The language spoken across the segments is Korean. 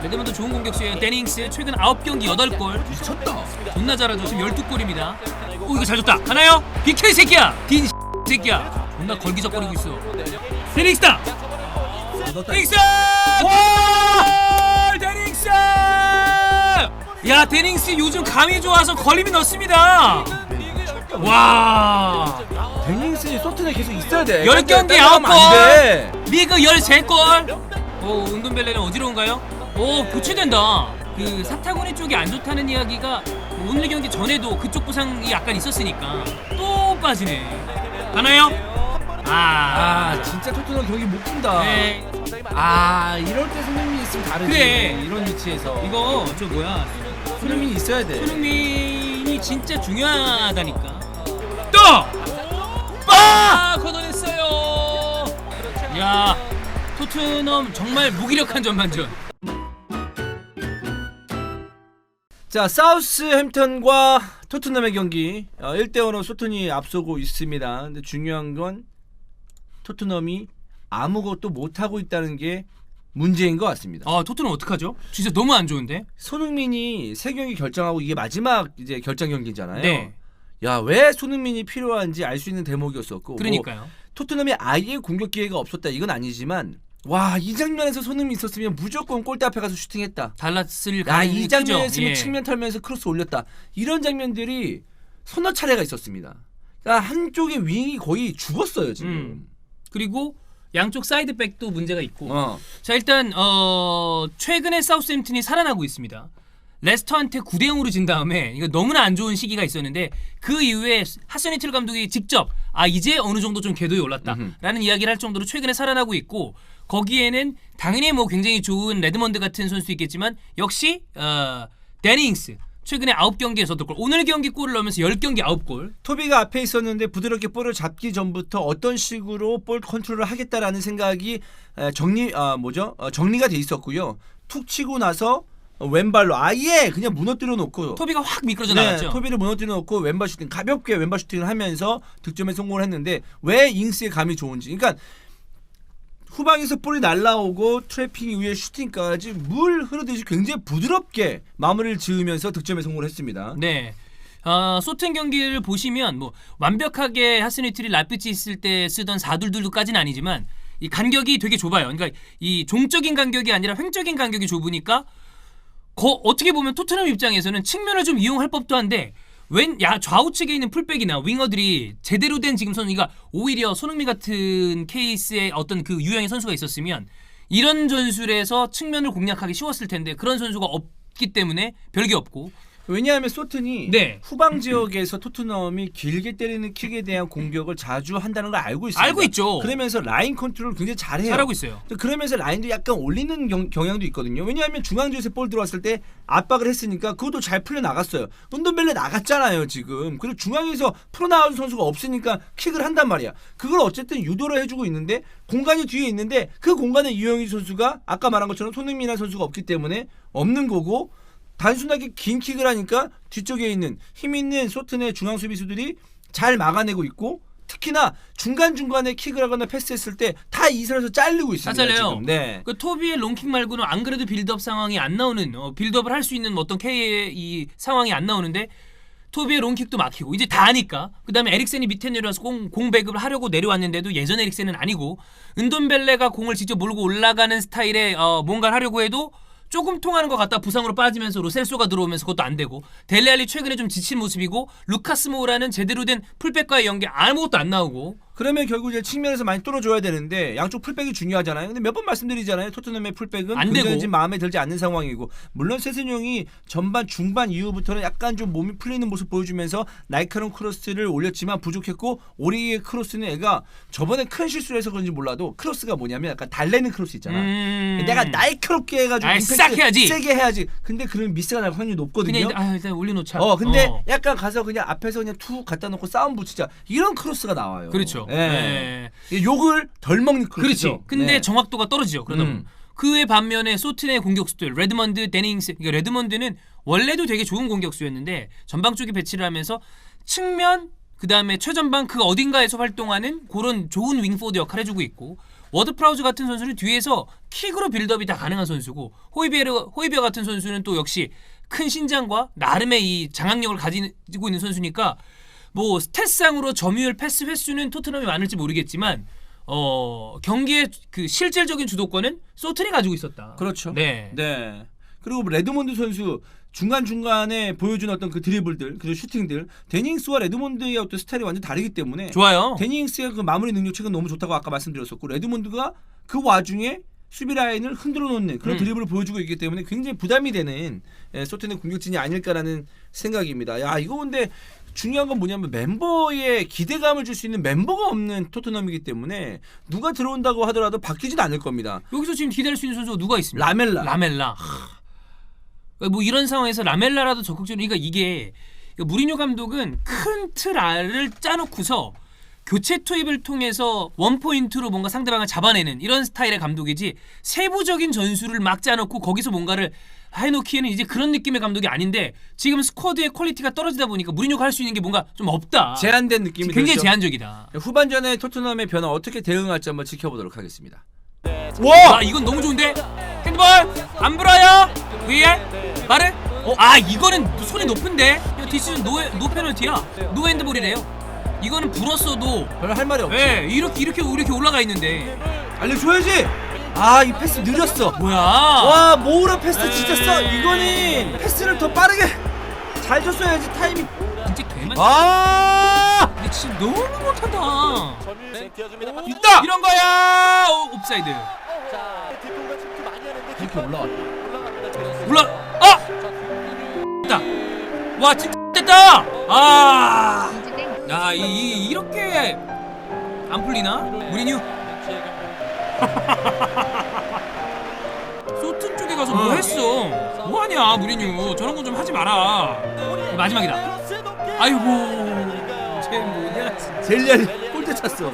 레드먼드 좋은 공격수예요. 데닝스 최근 9경기 8골. 미쳤다. 존나 잘하죠. 지금 12골입니다. 오 이거 잘 줬다. 가나요? 비켜 이 새끼야. 딘 새끼야. 존나 걸기적거리고 있어. 데닝스다. 데닝스! 와! 데닝스! 야 데닝스 요즘 감이 좋아서 걸림이 넣습니다. 와. 데닝스이 소튼에 계속 있어야 돼. 10경기 안 9골. 돼. 리그 13골. 오 은돈벨레는 어지러운가요? 오 교체된다. 그 사타구니 쪽이 안 좋다는 이야기가 오늘 경기 전에도 그쪽 부상이 약간 있었으니까 또 빠지네. 가나요? 진짜 토트넘 경기 못 푼다. 네. 이럴 때 손흥민이 있으면 다르지. 그래. 이런 위치에서 이거 저 뭐야? 손흥민이 있어야 돼. 손흥민이 진짜 중요하다니까. 또! 걷어냈어요. 야 토트넘 정말 무기력한 전반전. 자, 사우스햄튼과 토트넘의 경기 1대0으로 소튼이 앞서고 있습니다. 근데 중요한 건 토트넘이 아무것도 못하고 있다는 게 문제인 것 같습니다. 토트넘 어떡하죠? 진짜 너무 안 좋은데? 손흥민이 3경기 결정하고 이게 마지막 이제 결정 경기잖아요. 네. 야, 왜 손흥민이 필요한지 알 수 있는 대목이었었고. 그러니까요. 뭐, 토트넘이 아예 공격 기회가 없었다 이건 아니지만 와, 이 장면에서 손흥민이 있었으면 무조건 골대 앞에 가서 슈팅했다. 달랐을 이 장면에 크죠? 있으면 예. 측면 털면서 크로스 올렸다. 이런 장면들이 서너 차례가 있었습니다. 그러니까 한쪽의 윙이 거의 죽었어요 지금. 그리고 양쪽 사이드백도 문제가 있고. 어. 자 일단 최근에 사우스햄튼이 살아나고 있습니다. 레스터한테 9대0으로 진 다음에 이거 너무나 안 좋은 시기가 있었는데 그 이후에 하센휘틀 감독이 직접 이제 어느 정도 좀 궤도에 올랐다라는 이야기를 할 정도로 최근에 살아나고 있고 거기에는 당연히 뭐 굉장히 좋은 레드먼드 같은 선수 있겠지만 역시 데닝스 최근에 9경기에서 8골 오늘 경기 골을 넣으면서 10경기 9골. 토비가 앞에 있었는데 부드럽게 볼을 잡기 전부터 어떤 식으로 볼 컨트롤을 하겠다라는 생각이 정리가 돼 있었고요. 툭 치고 나서 왼발로 아예 그냥 무너뜨려 놓고 토비가 확 미끄러져 나갔죠. 토비를 무너뜨려 놓고 왼발 슈팅 가볍게 왼발 슈팅을 하면서 득점에 성공을 했는데 왜 잉스의 감이 좋은지. 그러니까 후방에서 볼이 날라오고 트래핑 이후에 슈팅까지 물 흐르듯이 굉장히 부드럽게 마무리를 지으면서 득점에 성공을 했습니다. 네. 소튼 경기를 보시면 뭐 완벽하게 하센휘틀이 라이프치히 있을 때 쓰던 4-2-2까지는 아니지만 이 간격이 되게 좁아요. 그러니까 이 종적인 간격이 아니라 횡적인 간격이 좁으니까 어떻게 보면 토트넘 입장에서는 측면을 좀 이용할 법도 한데 좌우측에 있는 풀백이나 윙어들이 제대로 된 지금 선수가 오히려 손흥민 같은 케이스의 어떤 그 유형의 선수가 있었으면 이런 전술에서 측면을 공략하기 쉬웠을 텐데 그런 선수가 없기 때문에 별게 없고. 왜냐하면 소튼이 네. 후방 지역에서 토트넘이 길게 때리는 킥에 대한 공격을 자주 한다는 걸 알고 있습니다. 알고 있죠. 그러면서 라인 컨트롤을 굉장히 잘해요. 잘하고 있어요. 그러면서 라인도 약간 올리는 경향도 있거든요. 왜냐하면 중앙지에서 볼 들어왔을 때 압박을 했으니까 그것도 잘 풀려 나갔어요. 은돈벨레 나갔잖아요 지금. 그리고 중앙에서 풀어 나온 선수가 없으니까 킥을 한단 말이야. 그걸 어쨌든 유도를 해주고 있는데 공간이 뒤에 있는데 그 공간에 이영희 선수가 아까 말한 것처럼 손흥민이라는 선수가 없기 때문에 없는 거고 단순하게 긴 킥을 하니까 뒤쪽에 있는 힘 있는 소튼의 중앙 수비수들이 잘 막아내고 있고 특히나 중간중간에 킥을 하거나 패스했을 때 다 이선에서 잘리고 있습니다. 잘려요. 지금. 네. 그 토비의 롱킥 말고는 안 그래도 빌드업 상황이 안 나오는 빌드업을 할 수 있는 어떤 K의 이 상황이 안 나오는데 토비의 롱킥도 막히고 이제 다 아니까 그다음에 에릭센이 밑에 내려와서 공 배급을 하려고 내려왔는데도 예전 에릭센은 아니고 은돈벨레가 공을 직접 몰고 올라가는 스타일의 뭔가를 하려고 해도 조금 통하는 것 같다 부상으로 빠지면서 로셀소가 들어오면서 그것도 안 되고 델레알리 최근에 좀 지친 모습이고 루카스 모우라는 제대로 된 풀백과의 연계 아무것도 안 나오고 그러면 결국 이제 측면에서 많이 뚫어줘야 되는데 양쪽 풀백이 중요하잖아요. 근데 몇 번 말씀드리잖아요. 토트넘의 풀백은 안 되고. 지금 마음에 들지 않는 상황이고 물론 세스뇽이 전반 중반 이후부터는 약간 좀 몸이 풀리는 모습 보여주면서 날카로운 크로스를 올렸지만 부족했고 오리의 크로스는 애가 저번에 큰 실수를 해서 그런지 몰라도 크로스가 뭐냐면 약간 달래는 크로스 있잖아. 내가 날카롭게 해가지고 싹 해야지. 세게 해야지. 근데 그러면 미스가 날 확률이 높거든요. 그냥 일단 올려놓자. 근데 약간 가서 그냥 앞에서 그냥 툭 갖다 놓고 싸움 붙이자 이런 크로스가 나와요. 그렇죠. 예. 욕을 덜 먹는 크로스죠. 그렇지. 근데 네. 정확도가 떨어지죠. 그러다 보면. 그의 반면에 소튼의 공격수들 레드먼드, 데닝스. 그러니까 레드먼드는 원래도 되게 좋은 공격수였는데 전방 쪽에 배치를 하면서 측면 그다음에 최전방 그 어딘가에서 활동하는 그런 좋은 윙포드 역할을 해주고 있고 워드 프라우즈 같은 선수는 뒤에서 킥으로 빌드업이 다 가능한 선수고 호이비어 같은 선수는 또 역시 큰 신장과 나름의 이 장악력을 가지고 있는 선수니까 뭐 스탯상으로 점유율, 패스 횟수는 토트넘이 많을지 모르겠지만 경기의 그 실질적인 주도권은 소튼이 가지고 있었다. 그렇죠. 네. 네. 그리고 레드몬드 선수 중간중간에 보여준 어떤 그 드리블들, 그리고 슈팅들, 데닝스와 레드몬드의 어떤 스타일이 완전 다르기 때문에 좋아요. 데닝스의 그 마무리 능력 최근 너무 좋다고 아까 말씀드렸었고 레드몬드가 그 와중에 수비 라인을 흔들어 놓는 그런 드리블을 보여주고 있기 때문에 굉장히 부담이 되는 소튼의 공격진이 아닐까라는 생각입니다. 야, 이거 근데 중요한 건 뭐냐면 멤버의 기대감을 줄 수 있는 멤버가 없는 토트넘이기 때문에 누가 들어온다고 하더라도 바뀌진 않을 겁니다. 여기서 지금 기다릴 수 있는 선수가 누가 있습니까? 라멜라. 뭐 이런 상황에서 라멜라라도 적극적으로 그러니까 이게 무리뉴 감독은 큰 틀 알을 짜놓고서 교체 투입을 통해서 원포인트로 뭔가 상대방을 잡아내는 이런 스타일의 감독이지 세부적인 전술을 막 짜놓고 거기서 뭔가를 해놓기에는 이제 그런 느낌의 감독이 아닌데 지금 스쿼드의 퀄리티가 떨어지다 보니까 무리뉴가 할 수 있는 게 뭔가 좀 없다. 제한된 느낌이 굉장히 들죠. 제한적이다. 후반전에 토트넘의 변화 어떻게 대응할지 한번 지켜보도록 하겠습니다. 와 이건 너무 좋은데 핸드볼 안 불어요 위에 바르 아 이거는 손이 높은데 디스는 노 페널티야 노 핸드볼이래요. 이거는 불었어도 별로 할 말이 없지. 네, 이렇게 올라가 있는데 알려줘야지. 아, 이 패스 느렸어. 뭐야? 와, 모우라 패스 진짜 써. 이거는 패스를 더 빠르게 잘 줬어야지 타이밍. 진짜 개만. 아! 근데 진짜 너무 못한다. 있다. 이런 거야. 옵사이드. 이렇게 올라왔다. 됐다. 와 진짜 됐다. 아. 야 이렇게 안 풀리나? 무리뉴. 소튼 쪽에 가서 뭐 했어? 뭐 하냐 무리뉴. 저런 건 좀 하지 마라. 마지막이다. 아이고 쟤 뭐냐. 젤리알이 골대 찼어.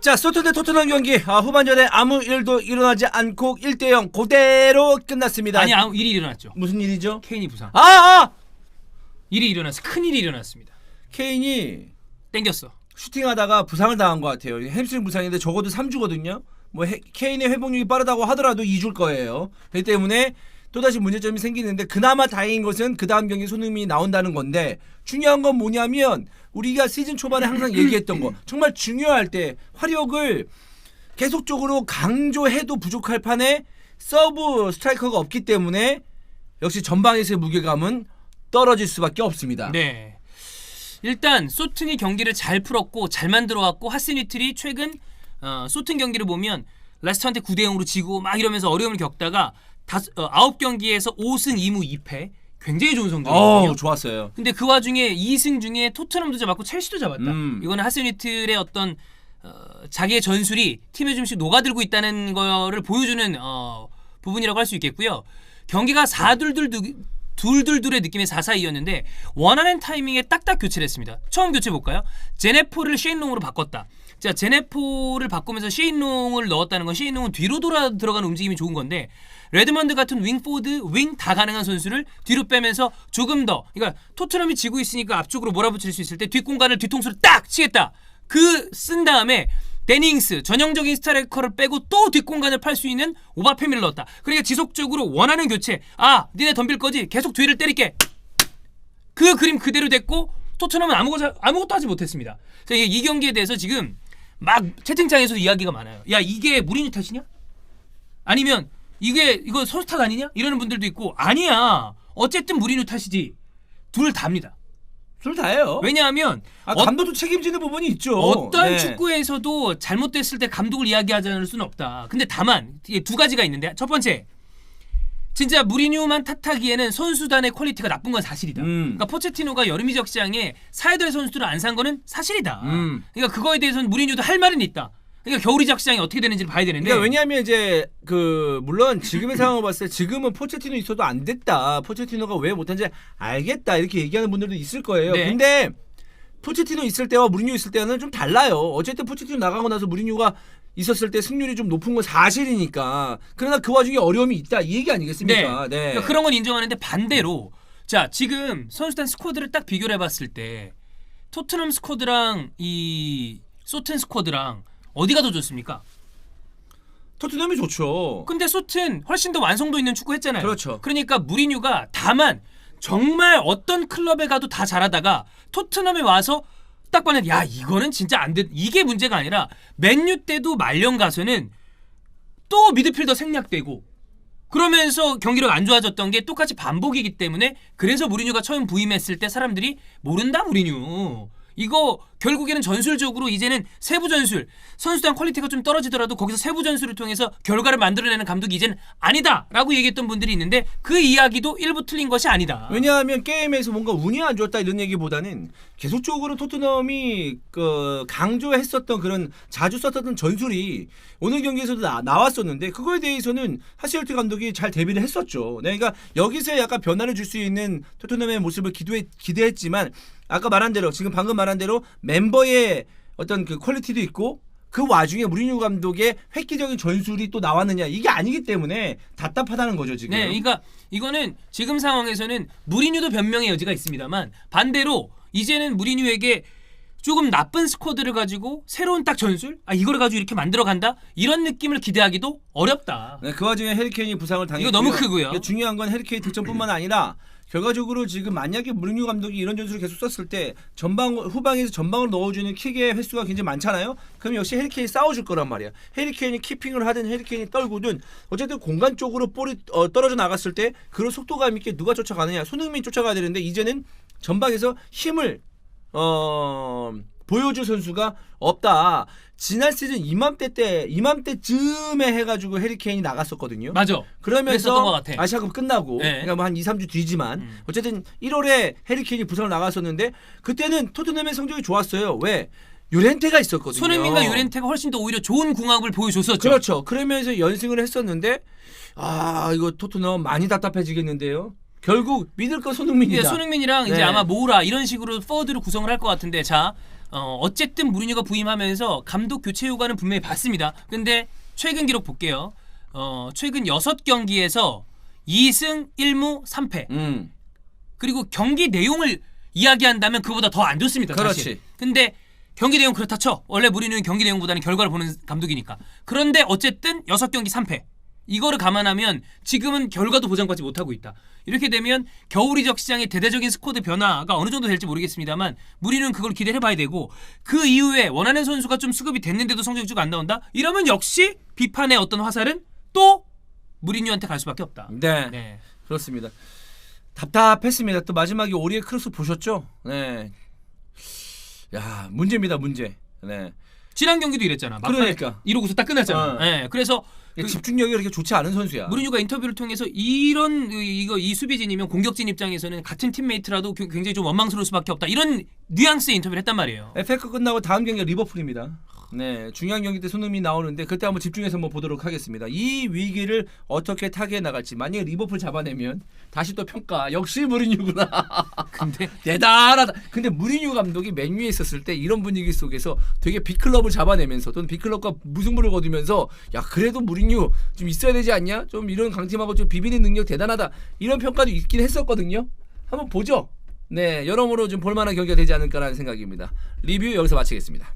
자, 소튼 대 토트넘 경기 후반전에 아무 일도 일어나지 않고 1대0 그대로 끝났습니다. 아니 일이 일어났죠. 무슨 일이죠? 케인이 부상. 일이 일어났어. 큰 일이 일어났습니다. 케인이 땡겼어. 슈팅하다가 부상을 당한 것 같아요. 햄스트링 부상인데 적어도 3주거든요. 뭐 케인의 회복력이 빠르다고 하더라도 2주일 거예요. 그렇기 때문에 또다시 문제점이 생기는데 그나마 다행인 것은 그 다음 경기 손흥민이 나온다는 건데 중요한 건 뭐냐면 우리가 시즌 초반에 항상 얘기했던 거 정말 중요할 때 화력을 계속적으로 강조해도 부족할 판에 서브 스트라이커가 없기 때문에 역시 전방에서의 무게감은 떨어질 수밖에 없습니다. 네. 일단 소튼이 경기를 잘 풀었고 잘 만들어왔고 하스니틀이 최근 소튼 경기를 보면 레스터한테 9대0으로 지고 막 이러면서 어려움을 겪다가 9경기에서 5승 2무 2패 굉장히 좋은 성적이거든요. 좋았어요. 근데 그 와중에 2승 중에 토트넘도 잡았고 첼시도 잡았다. 이거는 하스니틀의 어떤 자기의 전술이 팀에 좀씩 녹아들고 있다는 거를 보여주는 부분이라고 할 수 있겠고요. 경기가 4-2-2의 느낌의 4-4-2였는데 원하는 타이밍에 딱딱 교체를 했습니다. 처음 교체 볼까요? 제네포를 셰인롱으로 바꿨다. 자, 제네포를 바꾸면서 셰인롱을 넣었다는 건 셰인롱은 뒤로 돌아 들어가는 움직임이 좋은 건데 레드먼드 같은 윙포드, 윙 다 가능한 선수를 뒤로 빼면서 조금 더 그러니까 토트넘이 지고 있으니까 앞쪽으로 몰아붙일 수 있을 때 뒷공간을 뒤통수로 딱 치겠다. 그 쓴 다음에 데닝스 전형적인 스트라이커를 빼고 또 뒷공간을 팔 수 있는 오바페미를 넣었다. 그러니까 지속적으로 원하는 교체. 니네 덤빌 거지? 계속 뒤를 때릴게. 그 그림 그대로 됐고 토트넘은 아무것도 하지 못했습니다. 이 경기에 대해서 지금 막 채팅창에서도 이야기가 많아요. 야 이게 무리뉴 탓이냐? 아니면 이거 선수 탓 아니냐? 이러는 분들도 있고 아니야. 어쨌든 무리뉴 탓이지. 둘 다입니다. 둘 다예요. 왜냐하면 감독도 책임지는 부분이 있죠. 어떤 축구에서도 잘못됐을 때 감독을 이야기하지 않을 수는 없다. 근데 다만 두 가지가 있는데 첫 번째 진짜 무리뉴만 탓하기에는 선수단의 퀄리티가 나쁜 건 사실이다. 그러니까 포체티노가 여름이적 시장에 사이드의 선수들을 안 산 거는 사실이다. 그러니까 그거에 대해서는 무리뉴도 할 말은 있다. 그러니까 겨울이적 시장이 어떻게 되는지를 봐야 되는데. 그러니까 왜냐하면 이제 물론 지금의 상황을 봤을 때 지금은 포체티노 있어도 안 됐다. 포체티노가 왜 못한지 알겠다. 이렇게 얘기하는 분들도 있을 거예요. 네. 근데 포체티노 있을 때와 무리뉴 있을 때는 좀 달라요. 어쨌든 포체티노 나가고 나서 무리뉴가 있었을 때 승률이 좀 높은 건 사실이니까. 그러나 그 와중에 어려움이 있다. 이 얘기 아니겠습니까? 네. 네. 그러니까 그런 건 인정하는데 반대로 자 지금 선수단 스쿼드를 딱 비교를 해봤을 때 토트넘 스쿼드랑 이 소튼 스쿼드랑 어디가 더 좋습니까? 토트넘이 좋죠. 근데 소튼 훨씬 더 완성도 있는 축구 했잖아요. 그렇죠. 그러니까 무리뉴가 다만 정말 어떤 클럽에 가도 다 잘하다가 토트넘에 와서 딱 보면 야 이거는 진짜 안 돼. 이게 문제가 아니라 맨유 때도 말년 가서는 또 미드필더 생략되고 그러면서 경기력 안 좋아졌던 게 똑같이 반복이기 때문에 그래서 무리뉴가 처음 부임했을 때 사람들이 모른다 무리뉴. 이거 결국에는 전술적으로 이제는 세부 전술 선수단 퀄리티가 좀 떨어지더라도 거기서 세부 전술을 통해서 결과를 만들어내는 감독이 이제는 아니다라고 얘기했던 분들이 있는데 그 이야기도 일부 틀린 것이 아니다. 왜냐하면 게임에서 뭔가 운이 안 좋았다 이런 얘기보다는 계속적으로 토트넘이 강조했었던 그런 자주 썼던 전술이 오늘 경기에서도 나왔었는데 그거에 대해서는 하시엘트 감독이 잘 대비를 했었죠. 네, 그러니까 여기서 약간 변화를 줄 수 있는 토트넘의 모습을 기대했지만 아까 말한 대로 지금 방금 말한 대로 멤버의 어떤 그 퀄리티도 있고 그 와중에 무리뉴 감독의 획기적인 전술이 또 나왔느냐 이게 아니기 때문에 답답하다는 거죠 지금. 네, 그러니까 이거는 지금 상황에서는 무리뉴도 변명의 여지가 있습니다만 반대로 이제는 무리뉴에게 조금 나쁜 스쿼드를 가지고 새로운 딱 전술 이거를 가지고 이렇게 만들어 간다 이런 느낌을 기대하기도 어렵다. 네, 그 와중에 해리케인이 부상을 당했고요. 이거 너무 크고요. 중요한 건 해리케인 득점뿐만 아니라 결과적으로 지금 만약에 무리뉴 감독이 이런 전술을 계속 썼을 때 후방에서 전방을 넣어주는 킥의 횟수가 굉장히 많잖아요. 그럼 역시 해리케인이 싸워줄 거란 말이야. 해리케인이 키핑을 하든 해리케인이 떨구든 어쨌든 공간 쪽으로 볼이 떨어져 나갔을 때 그런 속도감 있게 누가 쫓아가느냐. 손흥민이 쫓아가야 되는데 이제는 전방에서 힘을 보여줄 선수가 없다. 지난 시즌 이맘때쯤에 해가지고 해리케인이 나갔었거든요. 맞아. 그러면서 것 같아. 아시아컵 끝나고 네. 그러니까 뭐 한 2, 3주 뒤지만 어쨌든 1월에 해리케인이 부상을 나갔었는데 그때는 토트넘의 성적이 좋았어요. 왜? 유렌테가 있었거든요. 손흥민과 유렌테가 훨씬 더 오히려 좋은 궁합을 보여줬었죠. 그렇죠. 그러면서 연승을 했었는데 이거 토트넘 많이 답답해지겠는데요. 결국 믿을 거 손흥민이다. 손흥민이랑 이제 네. 아마 모우라 이런 식으로 포워드를 구성을 할 것 같은데 자 어쨌든 무리뉴가 부임하면서 감독 교체 효과는 분명히 봤습니다. 근데 최근 기록 볼게요. 최근 6경기에서 2승 1무 3패. 그리고 경기 내용을 이야기한다면 그보다 더 안 좋습니다. 그렇지. 사실. 근데 경기 내용 그렇다 쳐. 원래 무리뉴는 경기 내용보다는 결과를 보는 감독이니까. 그런데 어쨌든 6경기 3패. 이거를 감안하면 지금은 결과도 보장받지 못하고 있다. 이렇게 되면 겨울 이적 시장의 대대적인 스쿼드 변화가 어느 정도 될지 모르겠습니다만 무리는 그걸 기대를 해봐야 되고 그 이후에 원하는 선수가 좀 수급이 됐는데도 성적이 쭉 안 나온다? 이러면 역시 비판의 어떤 화살은 또 무리뉴한테 갈 수밖에 없다. 네. 그렇습니다. 답답했습니다. 또 마지막에 오리의 크로스 보셨죠? 네. 야, 문제입니다, 문제. 네. 지난 경기도 이랬잖아. 그러니까. 이러고서 딱 끝났잖아. 네. 그래서 집중력이 그렇게 좋지 않은 선수야. 무리뉴가 인터뷰를 통해서 이 수비진이면 공격진 입장에서는 같은 팀메이트라도 굉장히 좀 원망스러울 수밖에 없다. 이런 뉘앙스의 인터뷰를 했단 말이에요. FA컵 끝나고 다음 경기가 리버풀입니다. 네, 중요한 경기 때 손흥민이 나오는데 그때 한번 집중해서 한번 보도록 하겠습니다. 이 위기를 어떻게 타개해 나갈지. 만약에 리버풀 잡아내면 다시 또 평가. 역시 무리뉴구나. 근데 대단하다. 근데 무리뉴 감독이 맨유에 있었을 때 이런 분위기 속에서 되게 빅클럽을 잡아내면서 또는 빅클럽과 무승부를 거두면서 야 그래도 무리뉴 좀 있어야 되지 않냐? 좀 이런 강팀하고 좀 비비는 능력 대단하다. 이런 평가도 있긴 했었거든요. 한번 보죠. 네, 여러모로 좀 볼만한 경기가 되지 않을까라는 생각입니다. 리뷰 여기서 마치겠습니다.